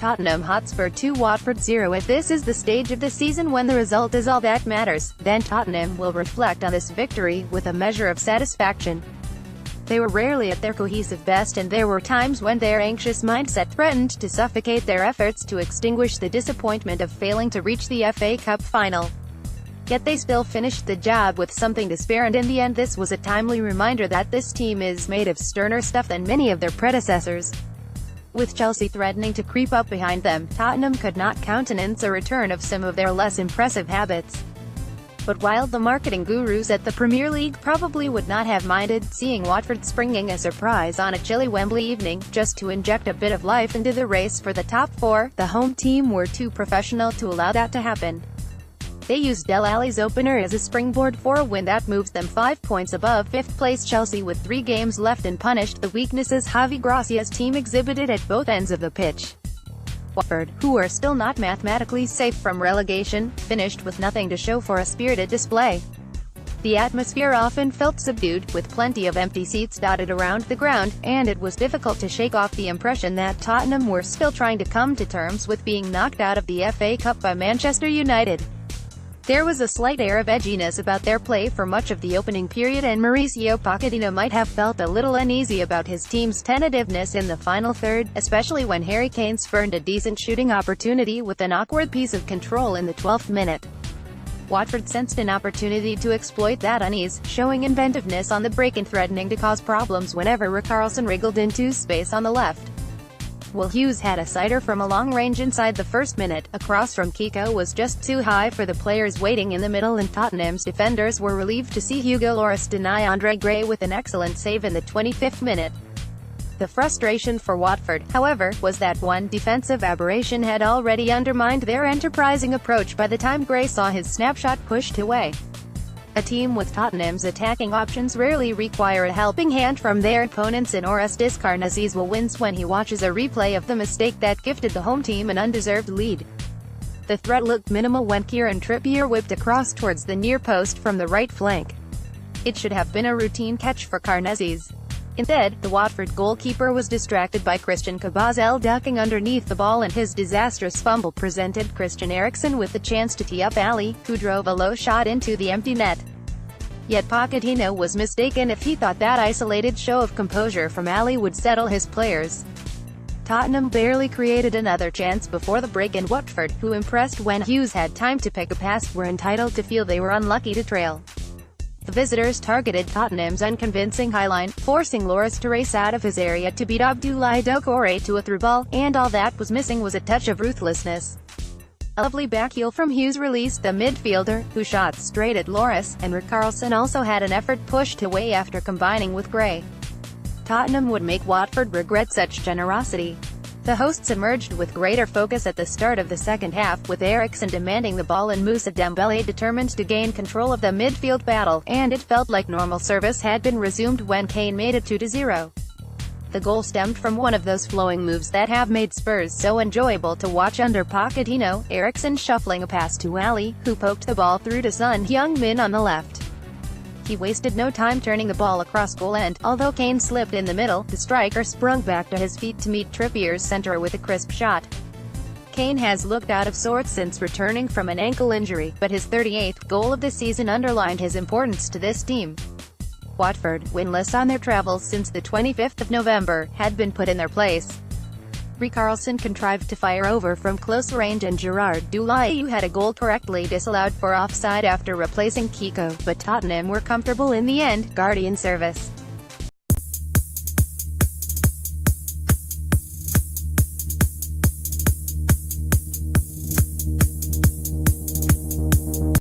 Tottenham Hotspur 2 Watford 0. If this is the stage of the season when the result is all that matters, then Tottenham will reflect on this victory with a measure of satisfaction. They were rarely at their cohesive best, and there were times when their anxious mindset threatened to suffocate their efforts to extinguish the disappointment of failing to reach the FA Cup final. Yet they still finished the job with something to spare, and in the end this was a timely reminder that this team is made of sterner stuff than many of their predecessors. With Chelsea threatening to creep up behind them, Tottenham could not countenance a return of some of their less impressive habits. But while the marketing gurus at the Premier League probably would not have minded seeing Watford springing a surprise on a chilly Wembley evening, just to inject a bit of life into the race for the top four, the home team were too professional to allow that to happen. They used Dele Alli's opener as a springboard for a win that moves them 5 points above fifth-place Chelsea with 3 games left and punished the weaknesses Javi Gracia's team exhibited at both ends of the pitch. Watford, who are still not mathematically safe from relegation, finished with nothing to show for a spirited display. The atmosphere often felt subdued, with plenty of empty seats dotted around the ground, and it was difficult to shake off the impression that Tottenham were still trying to come to terms with being knocked out of the FA Cup by Manchester United. There was a slight air of edginess about their play for much of the opening period, and Mauricio Pochettino might have felt a little uneasy about his team's tentativeness in the final third, especially when Harry Kane spurned a decent shooting opportunity with an awkward piece of control in the 12th minute. Watford sensed an opportunity to exploit that unease, showing inventiveness on the break and threatening to cause problems whenever Richarlison wriggled into space on the left. Will Hughes had a sighter from a long range inside the first minute. A cross from Kiko was just too high for the players waiting in the middle, and Tottenham's defenders were relieved to see Hugo Lloris deny Andre Gray with an excellent save in the 25th minute. The frustration for Watford, however, was that one defensive aberration had already undermined their enterprising approach by the time Gray saw his snapshot pushed away. A team with Tottenham's attacking options rarely require a helping hand from their opponents, and Orestes Carnazes will wince when he watches a replay of the mistake that gifted the home team an undeserved lead. The threat looked minimal when Kieran Trippier whipped across towards the near post from the right flank. It should have been a routine catch for Carnazes. Instead, the Watford goalkeeper was distracted by Christian Kabasele ducking underneath the ball, and his disastrous fumble presented Christian Eriksen with the chance to tee up Ali, who drove a low shot into the empty net. Yet Pochettino was mistaken if he thought that isolated show of composure from Ali would settle his players. Tottenham barely created another chance before the break, and Watford, who impressed when Hughes had time to pick a pass, were entitled to feel they were unlucky to trail. The visitors targeted Tottenham's unconvincing highline, forcing Lloris to race out of his area to beat Abdoulaye Doucouré to a through ball, and all that was missing was a touch of ruthlessness. A lovely backheel from Hughes released the midfielder, who shot straight at Lloris, and Richarlison also had an effort pushed away after combining with Gray. Tottenham would make Watford regret such generosity. The hosts emerged with greater focus at the start of the second half, with Eriksen demanding the ball and Moussa Dembélé determined to gain control of the midfield battle, and it felt like normal service had been resumed when Kane made it 2-0. The goal stemmed from one of those flowing moves that have made Spurs so enjoyable to watch under Pochettino, Eriksen shuffling a pass to Ali, who poked the ball through to Son Heung-min on the left. He wasted no time turning the ball across goal, and, although Kane slipped in the middle, the striker sprung back to his feet to meet Trippier's centre with a crisp shot. Kane has looked out of sorts since returning from an ankle injury, but his 38th goal of the season underlined his importance to this team. Watford, winless on their travels since the 25th of November, had been put in their place. Richarlison contrived to fire over from close range, and Gerard Deulofeu had a goal correctly disallowed for offside after replacing Kiko, but Tottenham were comfortable in the end. Guardian service.